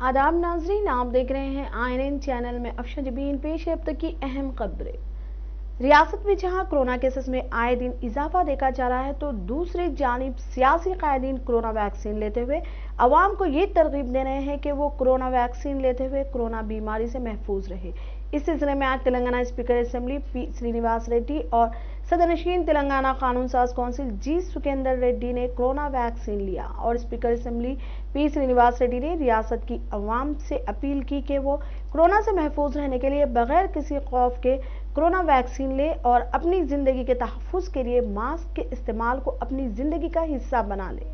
आदाब नाजरीन, आप देख रहे हैं INN चैनल में अफशा जबीन पेश है अब तक की अहम खबरें। रियासत में जहां कोरोना केसेस में आए दिन इजाफा देखा जा रहा है, तो दूसरी जानिब सियासी कायदीन कोरोना वैक्सीन लेते हुए अवाम को ये तरगीब दे रहे हैं कि वो कोरोना वैक्सीन लेते हुए कोरोना बीमारी से महफूज रहे। इस सिलसिले में आज Telangana speaker assembly P. Srinivas Reddy और सदनशीन तेलंगाना कानून साज कौंसिल G. सुकेंदर रेड्डी ने कोरोना वैक्सीन लिया और speaker assembly P. Srinivas Reddy ने रियासत की अवाम से अपील की कि वो कोरोना से महफूज रहने के लिए बगैर किसी खौफ के कोरोना वैक्सीन ले और अपनी जिंदगी के तहफ्फुज के लिए मास्क के इस्तेमाल को अपनी जिंदगी का हिस्सा बना ले।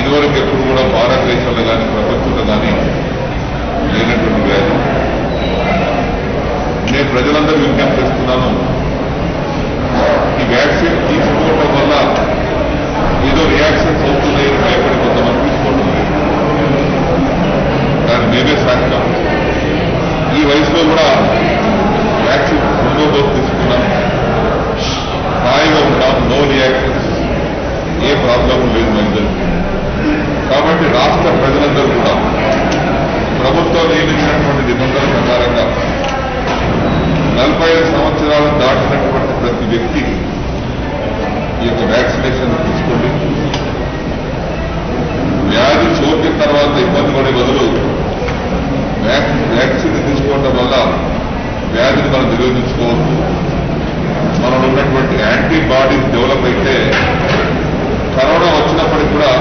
ఇదివరకు ఎప్పుడు కూడా భారతదేశంలో కానీ ప్రపంచంలో కానీ లేనటువంటి వ్యాధి. నేను ప్రజలందరూ విజ్ఞప్తి చేస్తున్నాను, ఈ వ్యాక్సిన్ తీసుకోవడం వల్ల ఏదో రియాక్షన్స్ అవుతున్నాయని భయపడి కొంతమంది తీసుకోవడం లేదు. దాన్ని మేమే సాధ్యం. ఈ వయసులో కూడా వ్యాక్సిన్ 2వ డోస్ తీసుకున్నాం, హాయిగా ఉంటాం, నో రియాక్షన్స్, ఏ ప్రాబ్లం లేదు మధ్య. కాబట్టి రాష్ట్ర ప్రజలందరూ కూడా ప్రభుత్వం నియమించినటువంటి నిబంధనల ప్రకారంగా 45 సంవత్సరాలు దాటినటువంటి ప్రతి వ్యక్తి ఈ యొక్క వ్యాక్సినేషన్ తీసుకోండి. వ్యాధి సోకిన తర్వాత ఇబ్బంది పడే బదులు వ్యాక్సిన్ తీసుకోవడం వల్ల వ్యాధిని మనం నిరోధించుకోవచ్చు. మనలో ఉన్నటువంటి యాంటీబాడీస్ డెవలప్ అయితే కరోనా వచ్చినప్పటికి కూడా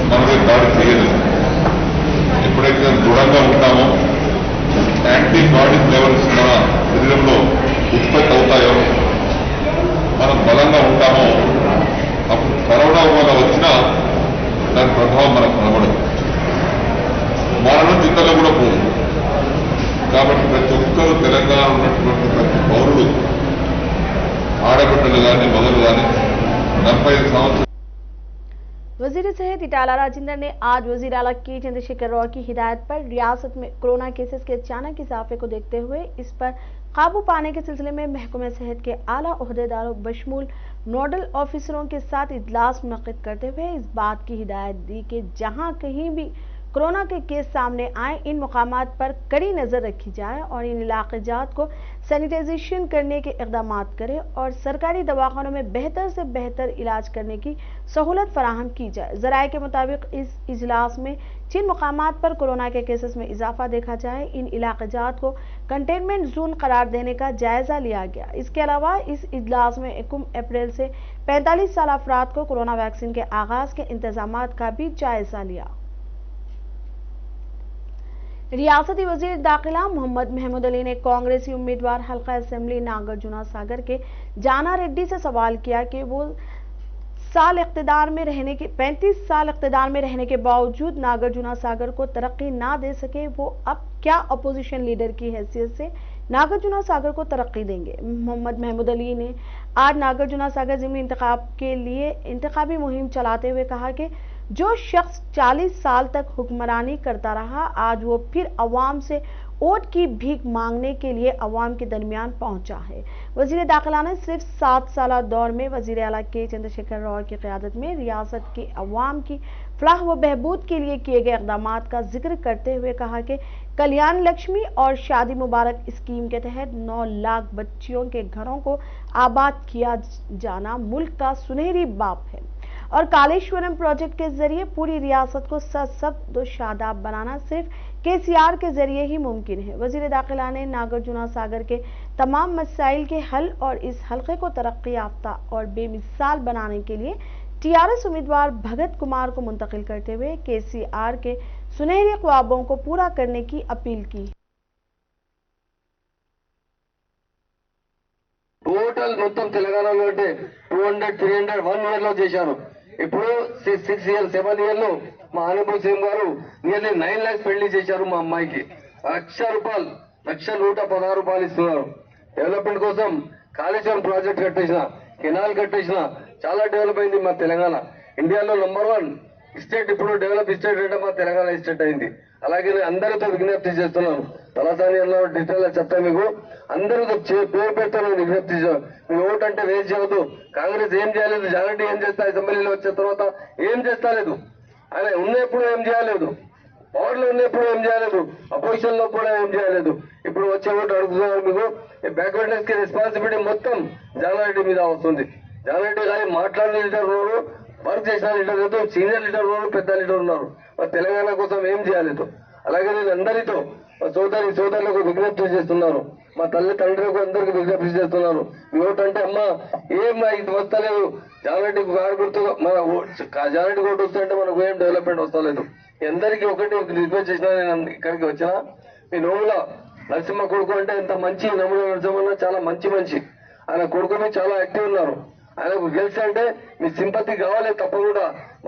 మనమే దాడి చేయదు. ఎప్పుడైతే దృఢంగా ఉంటామో, యాంటీబాడీస్ లెవెల్స్ మన శరీరంలో ఉత్పత్తి అవుతాయో, మనం బలంగా ఉంటామో, అప్పుడు కరోనా వల్ల వచ్చినా దాని ప్రభావం మనకు కనబడదు, మరణం చింతలో కూడా పోదు. కాబట్టి ప్రతి ఒక్కరూ తెలంగాణ ఉన్నటువంటి ప్రతి పౌరుడు, ఆడబిడ్డలు కానీ మగలు కానీ 45 సంవత్సరాలు. वजीर सेहत इटाला राजेंद्र ने आज वजीर आला के चंद्रशेखर राव की हिदायत पर रियासत में कोरोना केसेस के अचानक इजाफे को देखते हुए इस पर काबू पाने के सिलसिले में महकमे सेहत के आला ओहदेदारों बशमूल नोडल ऑफिसरों के साथ इजलास मुनक्किद करते हुए इस बात की हिदायत दी कि जहां कहीं भी कोरोना के केस सामने आए, इन मुकामात पर कड़ी नजर रखी जाए और इन इलाक़ाजात को सैनिटाइजेशन करने के इक़दामात करें और सरकारी दवाखानों में बेहतर से बेहतर इलाज करने की सहूलत फराहम की जाए। ज़राए के मुताबिक इस इजलास में जिन मुकामात पर कोरोना के केसेस में इजाफा देखा जाए, इन इलाक़ाजात को कंटेनमेंट जोन करार देने का जायजा लिया गया। इसके अलावा इस इजलास में 1 अप्रैल से 45 साल अफराद को कोरोना वैक्सीन के आगाज के इंतजामात का भी जायजा लिया। रियासती वजीर दाखिला मोहम्मद महमूद अली ने कांग्रेसी उम्मीदवार हल्का असेंबली नागार्जुना सागर के जाना रेड्डी से सवाल किया कि वो 35 साल इख्तिदार में रहने के बावजूद नागार्जुना सागर को तरक्की ना दे सके, वो अब क्या अपोजिशन लीडर की हैसियत से नागार्जुना सागर को तरक्की देंगे। मोहम्मद महमूद अली ने आज नागार्जुना सागर ज़िमनी इंतखाब के लिए इंतखाबी मुहिम चलाते हुए कहा कि जो शख्स 40 साल तक हुक्मरानी करता रहा, आज वो फिर अवाम से वोट की भीख मांगने के लिए अवाम के दरमियान पहुंचा है। वजीर दाखिला ने सिर्फ 7 साल दौर में वजीर आला के चंद्रशेखर राव की क़यादत में रियासत के अवाम की फलाह व बहबूद के लिए किए गए इक़दामात का जिक्र करते हुए कहा कि कल्याण लक्ष्मी और शादी मुबारक स्कीम के तहत 9 लाख बच्चियों के घरों को आबाद किया जाना मुल्क का सुनहरी बाप है और कालेश्वरम प्रोजेक्ट के जरिए पूरी रियासत को सशक्त शादाब बनाना सिर्फ KCR के जरिए ही मुमकिन है। वजीर दाखिला ने नागार्जुना सागर के तमाम मसाइल के हल और इस हल्के को तरक्की याफ्ता और बेमिसाल बनाने के लिए TRS उम्मीदवार भगत कुमार को मुंतकिल करते हुए KCR के सुनहरे ख्वाबों को पूरा करने की अपील की। टोटल మొత్తం తెలంగాణలో అంటే 200 300 1 ఇయర్ లో చేశారు. ఇప్పుడు 6 ఇయర్ 7 ఇయర్ లో మా ఆనబుల్ సీఎం గారు నియర్లీ 9 lakhs పెళ్లి చేశారు. మా అమ్మాయికి ₹1,116 ఇస్తున్నారు. డెవలప్మెంట్ కోసం కాళేశ్వరం ప్రాజెక్ట్ కట్టేసిన, కెనాల్ కట్టేసిన, చాలా డెవలప్ అయింది మా తెలంగాణ. ఇండియాలో నంబర్ 1 స్టేట్ ఇప్పుడు డెవలప్ స్టేట్ అంటే మా తెలంగాణ స్టేట్ అయింది. అలాగే అందరితో విజ్ఞప్తి చేస్తున్నాను, తలసాని అన్న డీటెయిల్ చెప్తా మీకు. అందరూ పేరు పెడతాను విజ్ఞప్తి మీ ఓటు అంటే వేస్ట్ చేయవద్దు. కాంగ్రెస్ ఏం చేయలేదు, జాగ్రత్త ఏం చేస్తా అసెంబ్లీలో వచ్చిన తర్వాత ఏం చేస్తలేదు, ఆయన ఉన్నప్పుడు ఏం చేయలేదు, పవర్ లో ఉన్నప్పుడు ఏం చేయలేదు, అపోజిషన్ లో కూడా ఏం చేయలేదు. ఇప్పుడు వచ్చే ఓటు అడుగుతున్నారు మీకు. బ్యాక్వర్డ్నెస్ కి రెస్పాన్సిబిలిటీ మొత్తం జానారెడ్డి మీద వస్తుంది. జానారెడ్డి గారి మాట్లాడిన లీడర్ ఉన్నారు, వర్క్ చేసిన లీడర్ ఉన్నారు, సీనియర్ లీడర్ ఉన్నారు, పెద్ద లీడర్ ఉన్నారు. తెలంగాణ కోసం ఏం చేయలేదు. అలాగే నేను అందరితో సోదరులకు విజ్ఞప్తి చేస్తున్నాను, మా తల్లి తండ్రులకు అందరికి విజ్ఞప్తి చేస్తున్నాను. మీ ఓటు అంటే అమ్మా ఏం ఇది వస్తలేదు, జానారెడ్డి గారు గుర్తు మన జానారెడ్డి ఓటు వస్తుంటే మనకు ఏం డెవలప్మెంట్ వస్తలేదు. అందరికీ ఒకటి రిక్వెస్ట్ చేసినా, నేను ఇక్కడికి వచ్చినా మీ నోముల నరసింహ కొడుకు అంటే ఎంత మంచి, నమ్ముల నరసింహ చాలా మంచి ఆయన కొడుకుని చాలా యాక్టివ్ ఉన్నారు. ఆయనకు గెలిచి అంటే మీ సింపతి కావాలి తప్పకుండా.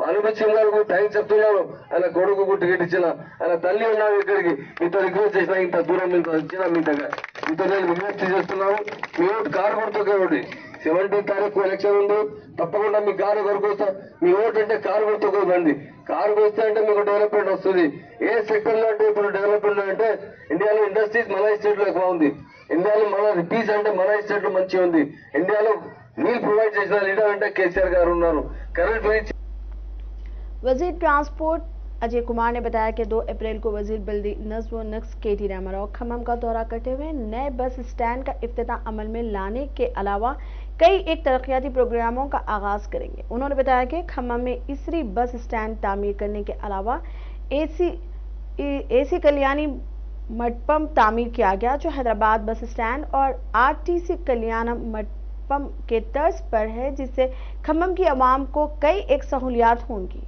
అనుభవం గారు థ్యాంక్స్ చెప్తున్నారు, ఆయన కొడుకు టికెట్ ఇచ్చిన, ఆయన తల్లి ఉన్నారు ఇక్కడికి. మీతో రిక్వెస్ట్ చేసిన, ఇంత దూరం మీకు వచ్చిన మీ దగ్గర మీతో నేను విజ్ఞప్తి చేస్తున్నాను. మీ ఓటు కారు గుర్తుకోండి. 17వ తారీఖు ఎలక్షన్ ఉంది, తప్పకుండా మీ కారు వరకు వస్తా. మీ ఓటు అంటే కారు గుర్తుకోదండి. కారు వస్తే అంటే మీకు డెవలప్మెంట్ వస్తుంది. ఏ సెక్టర్ లో అంటే ఇప్పుడు డెవలప్మెంట్ అంటే ఇండియాలో ఇండస్ట్రీస్ మన స్టేట్ లో ఎక్కువ ఉంది. ఇండియాలో మన పీస్ అంటే మన స్టేట్ లో మంచిగా ఉంది. ఇండియాలో नील प्रोवाइड చేసిన లీడర్ అంటే కేసీఆర్ గారు ఉన్నారు. కరెంట్ वजीर ट्रांसपोर्ट अजय कुमार ने बताया कि 2 अप्रैल को वजीर बल्दी नज़्म व नक्श केटी रामाराव खम्मम का दौरा करते हुए नए बस स्टैंड का इफ्तिताह अमल में लाने के अलावा कई एक तरक्याती प्रोग्रामों का आगाज करेंगे। उन्होंने बताया कि खम्मम में इसरी बस स्टैंड तामीर करने के अलावा एसी कल्याणी मडपम तामीर किया गया, जो हैदराबाद बस स्टैंड और आरटीसी कल्याणम मडपम के तर्ज पर है, जिससे खम्मम की आवाम को कई एक सहूलियात होंगी।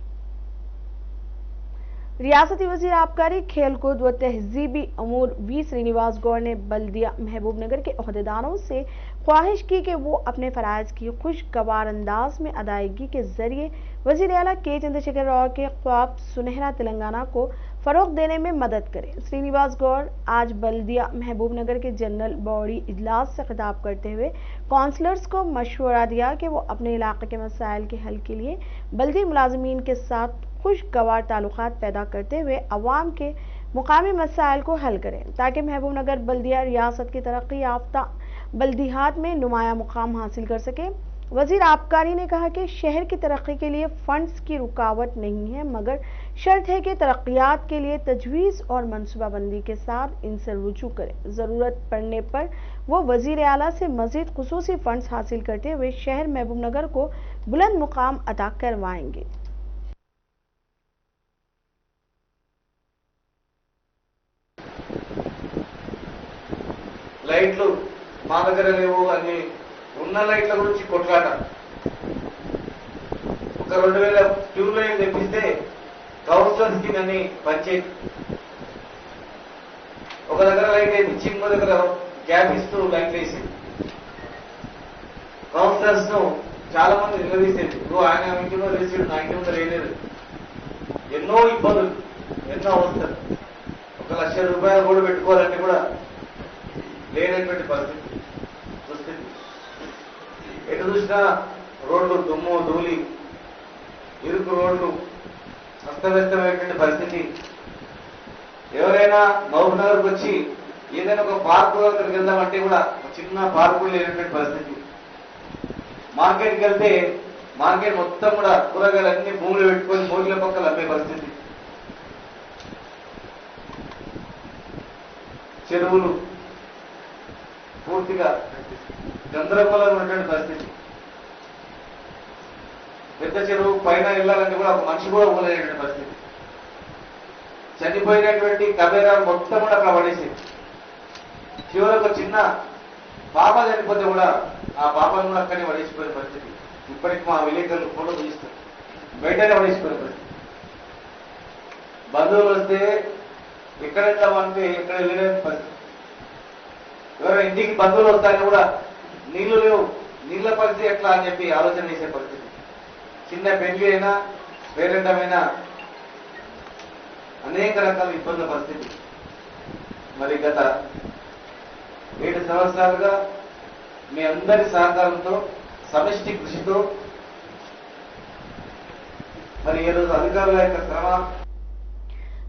रियासती वजीर आबकारी, खेलकूद व तहजीबी अमूर वी श्रीनिवास गौड़ ने बल्दिया महबूब नगर के ओहदेदारों से ख्वाहिश की कि वो अपने फराइज की खुशगवार अंदाज में अदायगी के जरिए वजीर आला के चंद्रशेखर राव के ख्वाब सुनहरा तेलंगाना को फरोग देने में मदद करें। श्रीनिवास गौड़ आज बल्दिया महबूब नगर के जनरल बॉडी इजलास से खिताब करते हुए काउंसलर्स को मशवरा दिया कि वो अपने इलाके के मसाइल के हल के लिए बल्दी मुलाजमीन के साथ खुशगवार ताल्लुकात पैदा करते हुए अवाम के मुकामी मसाइल को हल करें, ताकि महबूब नगर बल्दिया रियासत की तरक्की याफ्ता बल्दियात में नुमाया मुकाम हासिल कर सके। वजीर आबकारी ने कहा कि शहर की तरक्की के लिए फंड्स की रुकावट नहीं है, मगर शर्त है कि तरक्कियात के लिए तजवीज़ और मनसूबाबंदी के साथ इनसे रुजू करें। ज़रूरत पड़ने पर वो वजीर आला से मजीद खुसूसी फंड्स हासिल करते हुए शहर महबूब नगर को बुलंद मुकाम अता करवाएंगे। లైట్లు మా దగ్గర లేవు అని ఉన్న లైట్ల గురించి కొట్లాట. ఒక 2000 ట్యూబ్ లైట్ తెప్పిస్తే కౌన్సిలర్స్ కి అని పంచాయతీ ఒక దగ్గర లైట్ వేయించి ఇంకో దగ్గర గ్యాప్ ఇస్తూ లైట్ వేసి కౌన్సిలర్స్ ను చాలా మంది నిలదీసేది. నువ్వు ఆయన ఇంటిలో వేసాడు, నా ఇంటి ముందు వేయలేదు. ఎన్నో ఇబ్బందులు, ఎన్నో అవస్థలు. 1 లక్ష రూపాయలు కూడా పెట్టుకోవాలంటే కూడా లేనటువంటి పరిస్థితి దుస్థితి. ఎటు చూసినా రోడ్లు దుమ్ము ధూళి, ఇరుకు రోడ్లు, అస్తవ్యస్తమైనటువంటి పరిస్థితి. ఎవరైనా మహబూబ్ నగర్కి వచ్చి ఏదైనా ఒక పార్కు దగ్గరికి వెళ్దామంటే కూడా చిన్న పార్కులు లేనటువంటి పరిస్థితి. మార్కెట్కి వెళ్తే మార్కెట్ మొత్తం కూడా కూరగాయలన్నీ భూములు పెట్టుకొని మోగిల పక్కల అమ్మే పరిస్థితి. చెరువులు పూర్తిగా గందరగోళంగా ఉన్నటువంటి పరిస్థితి. పెద్ద చెరువు పైన వెళ్ళాలంటే కూడా ఒక మనిషి కూడా పోలేనటువంటి పరిస్థితి. చనిపోయినటువంటి కబేరాలు మొత్తం కూడా అక్కడ పడేసింది. చివరికి ఒక చిన్న పాప చనిపోతే కూడా ఆ పాపను కూడా అక్కడనే పడేసిపోయిన పరిస్థితి. ఇప్పటికి మా విలేకరులు ఫోటో తీస్తారు, బయటనే పడేసిపోయిన పరిస్థితి. బంధువులు వస్తే ఎక్కడ వెళ్తామంటే ఎక్కడ వెళ్ళలేని పరిస్థితి. ఎవరైనా ఇంటికి బంధువులు వస్తాయని కూడా నీళ్లు లేవు, నీళ్ల పరిస్థితి ఎట్లా అని చెప్పి ఆలోచన చేసే పరిస్థితి. చిన్న పెళ్లి అయినా పేరెంటమైనా అనేక రకాల ఇబ్బందుల పరిస్థితి. మరి గత 7 సంవత్సరాలుగా మీ అందరి సహకారంతో సమిష్టి కృషితో మరి ఈ రోజు అధికారుల యొక్క శ్రమ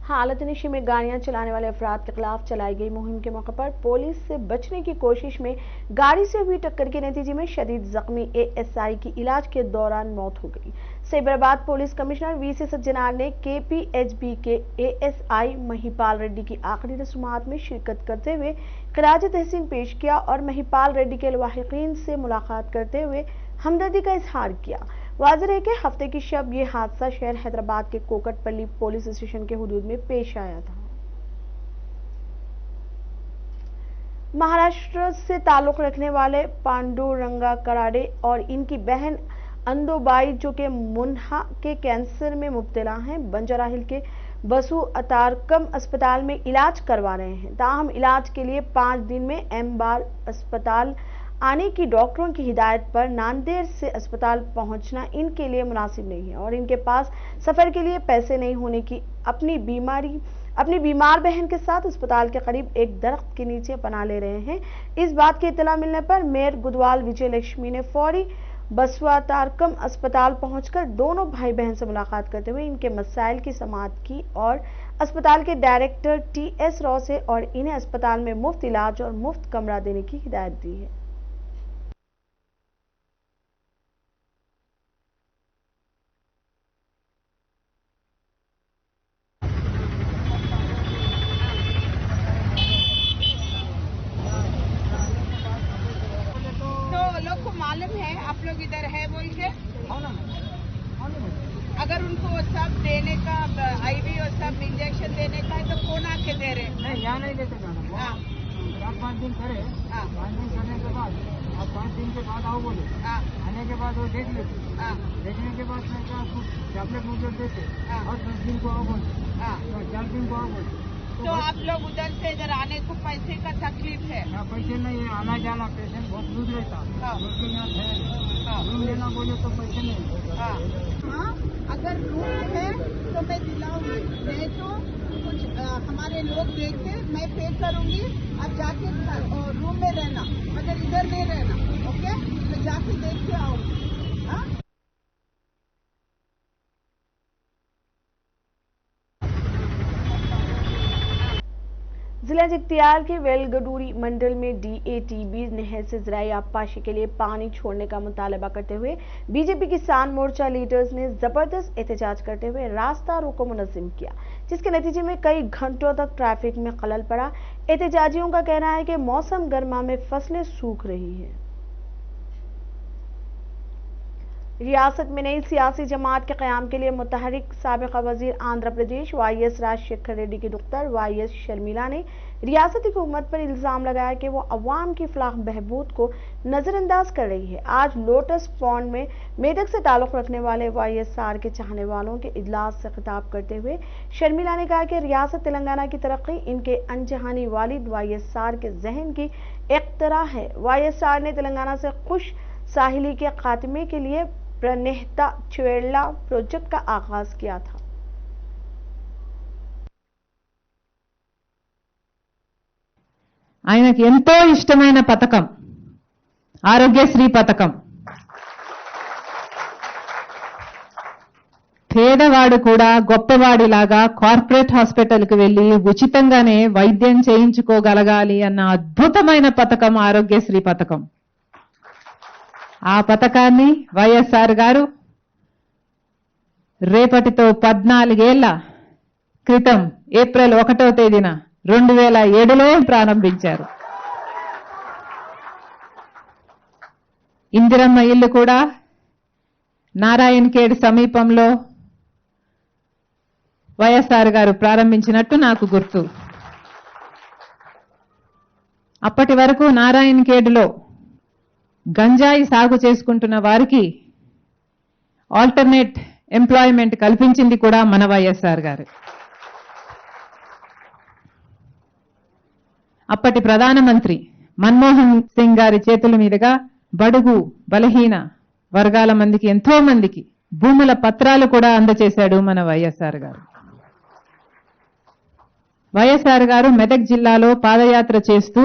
हालतनशी में गाड़ियां चलाने वाले अफराद के खिलाफ चलाई गई मुहिम के मौके पर पुलिस से बचने की कोशिश में गाड़ी से हुई टक्कर के नतीजे में शदीद जख्मी एएसआई की इलाज के दौरान मौत हो गई। Cyberabad police commissioner VC Sajjanar ने केपीएचबी के एएसआई महिपाल रेड्डी की आखिरी रस्मात में शिरकत करते हुए खिराज तहसीन पेश किया और महिपाल रेड्डी के लवाहिकीन से मुलाकात करते हुए हमदर्दी का इजहार किया। वाज़ेह है कि हफ्ते की शब ये हादसा शहर हैदराबाद के कोकटपल्ली पुलिस स्टेशन के हुदूद में पेश आया था। महाराष्ट्र से ताल्लुक रखने वाले पांडुरंगा कराडे और इनकी बहन अंदोबाई जो कि मुन्हा के कैंसर में मुब्तला हैं, बंजारा हिल के बसु अतारकम अस्पताल में इलाज करवा रहे हैं। ताहम इलाज के लिए 5 दिन में एम-बार अस्पताल आने की डॉक्टरों की हिदायत पर नांदेड़ से अस्पताल पहुंचना इनके लिए मुनासिब नहीं है और इनके पास सफर के लिए पैसे नहीं होने की अपनी बीमार बहन के साथ अस्पताल के करीब एक दरख्त के नीचे पनाह ले रहे हैं। इस बात की इत्तला मिलने पर मेयर गुदवाल विजय लक्ष्मी ने फौरी बसवा तारकम अस्पताल पहुंचकर दोनों भाई बहन से मुलाकात करते हुए इनके मसाइल की समाअत की और अस्पताल के डायरेक्टर टीएस राव से और इन्हें अस्पताल में मुफ्त इलाज और मुफ्त कमरा देने की हिदायत दी है। लोग को मालूम है आप लोग इधर है बोल के, अगर उनको सब देने का आईवी और सब इंजेक्शन देने का है तो कौन आके दे रहे? नहीं, यहाँ नहीं देते जाना। हाँ 4-5 दिन करे, हाँ 5 दिन करने के बाद आप 5 दिन के बाद आओ बोले, हाँ आने के बाद वो देख लेते, हाँ देखने के बाद मैं क्या कुछ टैबलेट मुझे देते हाँ। और 10 दिन को आओ बोलते, हाँ 4 दिन को आओ बोलते। तो आप लोग उधर से इधर आने को पैसे का तकलीफ है? यहाँ पैसे नहीं है, आना जाना पेशेंट बहुत दूर रहता, हाँ। उसके यहाँ है हाँ। रूम लेना बोले तो पैसे नहीं। हाँ हाँ अगर रूम है तो मैं दिलाऊंगी, नहीं तो कुछ हमारे लोग देखे मैं पे करूंगी, आप जाके रूम में रहना, मगर इधर नहीं रहना, ओके? मैं जाके देख के आऊंगी। हाँ जिला जगतियाल के वेलगडूरी मंडल में डीएटीबी नहर से ज़राई आबपाशी के लिए पानी छोड़ने का मुतालबा करते हुए बीजेपी किसान मोर्चा लीडर्स ने जबरदस्त एहतजाज करते हुए रास्ता रोको मुनज़्ज़म किया, जिसके नतीजे में कई घंटों तक ट्रैफिक में खलल पड़ा। एहतजाजियों का कहना है कि मौसम गर्मा में फसलें सूख रही हैं। रियासत में नई सियासी जमात के क़याम के लिए मुतहरिक साबिक़ा वज़ीर आंध्र प्रदेश वाईएस राजशेखर रेड्डी की दुख्तर वाईएस शर्मिला ने रियासती हुकूमत पर इल्ज़ाम लगाया कि वो अवाम की फलाह बहबूद को नज़रअंदाज कर रही है। आज लोटस पॉन्ड में मेदक से ताल्लुक़ रखने वाले वाईएसआर के चाहने वालों के इजलास से खिताब करते हुए शर्मिला ने कहा कि रियासत तेलंगाना की तरक्की इनके अनजहानी वालिद वाईएसआर के जहन की इख्तरा है। वाईएसआर ने तेलंगाना से खुश साहिली के खात्मे के लिए प्रणेहता चुवेला प्रोजेक्ट का आगाज किया था। ఆయనకి ఎంతో ఇష్టమైన పథకం ఆరోగ్యశ్రీ పథకం. పేదవాడు కూడా గొప్పవాడిలాగా కార్పొరేట్ హాస్పిటల్కి వెళ్లి ఉచితంగానే వైద్యం చేయించుకోగలగాలి అన్న అద్భుతమైన పథకం ఆరోగ్యశ్రీ పథకం. ఆ పథకాన్ని వైఎస్ఆర్ గారు రేపటితో 14 ఏళ్ల క్రితం ఏప్రిల్ 1వ తేదీన 2007లో ప్రారంభించారు. ఇందిరమ్మ ఇల్లు కూడా నారాయణ్ ఖేడ్ సమీపంలో వైఎస్ఆర్ గారు ప్రారంభించినట్టు నాకు గుర్తు. అప్పటి వరకు నారాయణ్ ఖేడ్లో గంజాయి సాగు చేసుకుంటున్న వారికి ఆల్టర్నేట్ ఎంప్లాయ్మెంట్ కల్పించింది కూడా మన వైఎస్ఆర్ గారు. అప్పటి ప్రధానమంత్రి మన్మోహన్ సింగ్ గారి చేతుల మీదుగా బడుగు బలహీన వర్గాల మందికి ఎంతో మందికి భూముల పత్రాలు కూడా అందజేశాడు మన వైఎస్ఆర్ గారు. వైఎస్ఆర్ గారు మెదక్ జిల్లాలో పాదయాత్ర చేస్తూ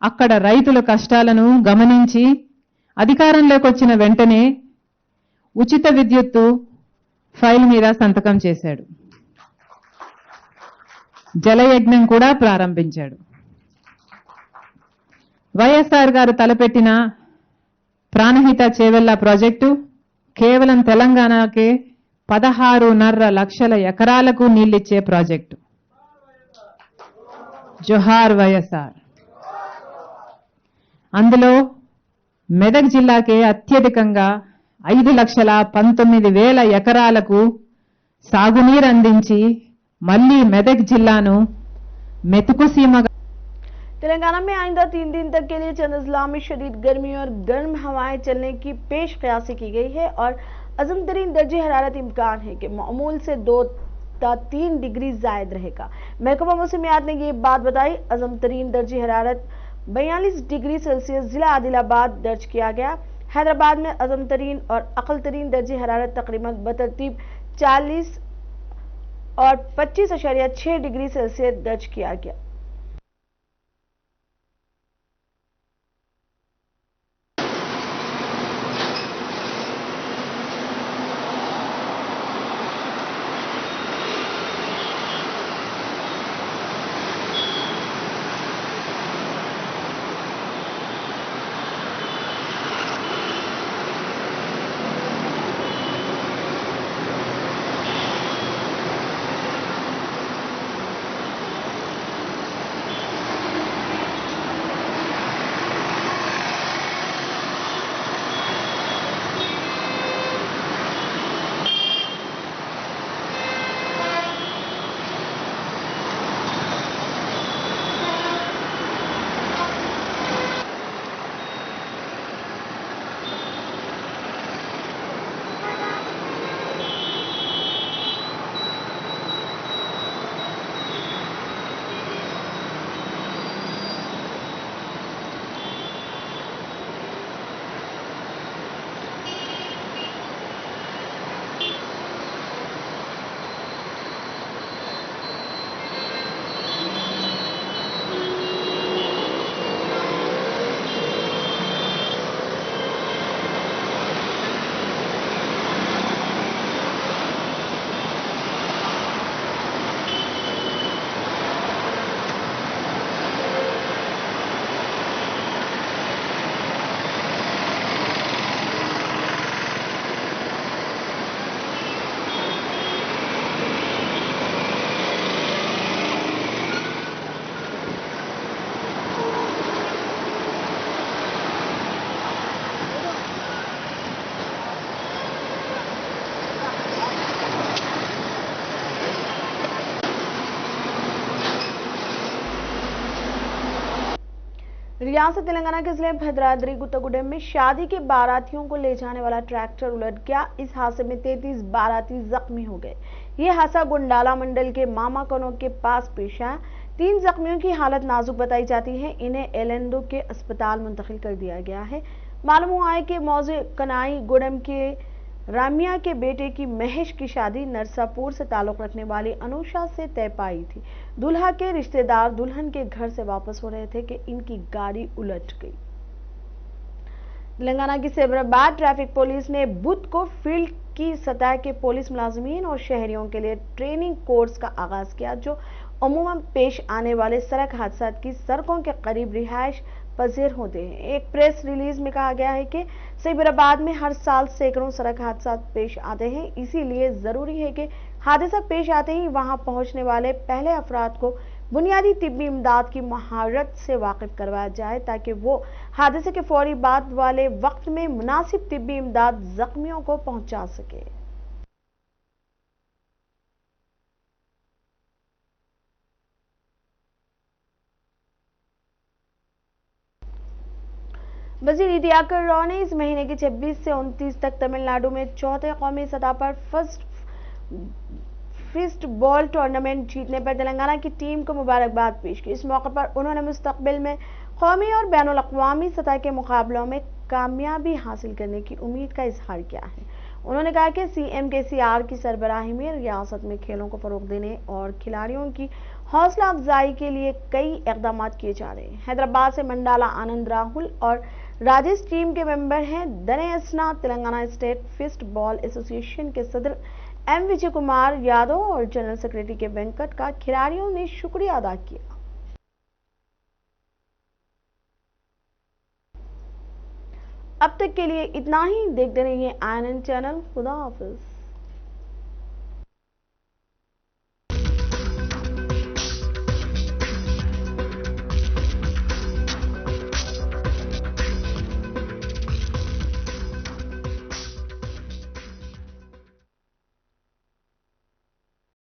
అక్కడ రైతుల కష్టాలను గమనించి అధికారంలోకి వచ్చిన వెంటనే ఉచిత విద్యుత్తు ఫైల్ మీద సంతకం చేశాడు. జలయజ్ఞం కూడా ప్రారంభించాడు. వైఎస్ఆర్ గారు తలపెట్టిన ప్రాణహిత చేవెళ్ల ప్రాజెక్టు కేవలం తెలంగాణకే 16.5 లక్షల ఎకరాలకు నీళ్లిచ్చే ప్రాజెక్టు. జోహార్ వైఎస్ఆర్. అందులో మెదక్ జిల్లాకే అత్యధికంగా 5,19,000 ఎకరాలకు సాగునీరు అందించి మళ్లీ మెదక్ జిల్లాను మెతుకుసీమగా. तेलंगाना में आइंदा 3 दिन तक के लिए चंद अजला में शदीद गर्मी और गर्म हवाएं चलने की पेश कयासी की गई है और अज़म तरीन दर्जे हरारत इम्कान है कि मामूल से 2 से 3 डिग्री जायद रहेगा। महकमा मौसमियात ने ये बात बताई। अज़म तरीन दर्जे हरारत 42 डिग्री सेल्सियस जिला आदिलाबाद दर्ज किया गया। हैदराबाद में अज़म तरीन और अक़ल तरीन दर्जे हरारत तकरीबन बतरतीब 40 और 25.6 डिग्री सेल्सियस दर्ज किया गया। रियासत तेलंगाना के जिले भद्राद्री गुत्तागुडेम में शादी के बारातियों को ले जाने वाला ट्रैक्टर उलट गया। इस हादसे में 33 बाराती जख्मी हो गए। ये हादसा गुंडाला मंडल के मामा कनो के पास पेश आया। 3 जख्मियों की हालत नाजुक बताई जाती है। इन्हें एलेंदो के अस्पताल मुंतकिल कर दिया गया है। मालूम हुआ है कि मौजे कनाई गुडम के रामिया के बेटे की महेश की शादी नरसापुर से ताल्लुक रखने वाली अनुषा से तय पाई थी। दूल्हा के रिश्तेदार दुल्हन के घर से वापस हो रहे थे कि इनकी गाड़ी उलट गई। तेलंगाना की सैबराबाद ट्रैफिक पुलिस ने बुध को फील्ड की सतह के पुलिस मुलाजमीन और शहरियों के लिए ट्रेनिंग कोर्स का आगाज किया, जो अमूमन पेश आने वाले सड़क हादसा की सड़कों के करीब रिहायश पजीर होते हैं। एक प्रेस रिलीज में कहा गया है कि सैबराबाद में हर साल सैकड़ों सड़क हादसा पेश आते हैं, इसीलिए जरूरी है कि हादसा पेश आते ही वहां पहुंचने वाले पहले अफराद को बुनियादी तिब्बी इमदाद की महारत से वाकिफ करवाया जाए, ताकि वो हादसे के फौरी बाद वाले वक्त में मुनासिब तिब्बी इमदाद जख्मियों को पहुंचा सके। वजीर दियाकर राव ने इस महीने की 26 से 29 तक तमिलनाडु में 4थे कौमी सतह पर फिस्ट बॉल टूर्नामेंट जीतने पर तेलंगाना की टीम को मुबारकबाद पेश की। इस मौके पर उन्होंने मुस्तकबिल में कौमी और बैनुल अक़वामी सतह के मुकाबलों में कामयाबी हासिल करने की उम्मीद का इजहार किया है। उन्होंने कहा कि सीएम केसीआर की सरबराही में रियासत में खेलों को फरोग देने और खिलाड़ियों की हौसला अफजाई के लिए कई इकदाम किए जा रहे हैं। हैदराबाद से मंडाला आनंद राहुल और राजेश टीम के मेंबर हैं। दने असना Telangana state fist ball association के सदर एम विजय कुमार यादव और जनरल सेक्रेटरी के वेंकट का खिलाड़ियों ने शुक्रिया अदा किया। अब तक के लिए इतना ही। देखते रहिए INN चैनल। खुदा हाफिज।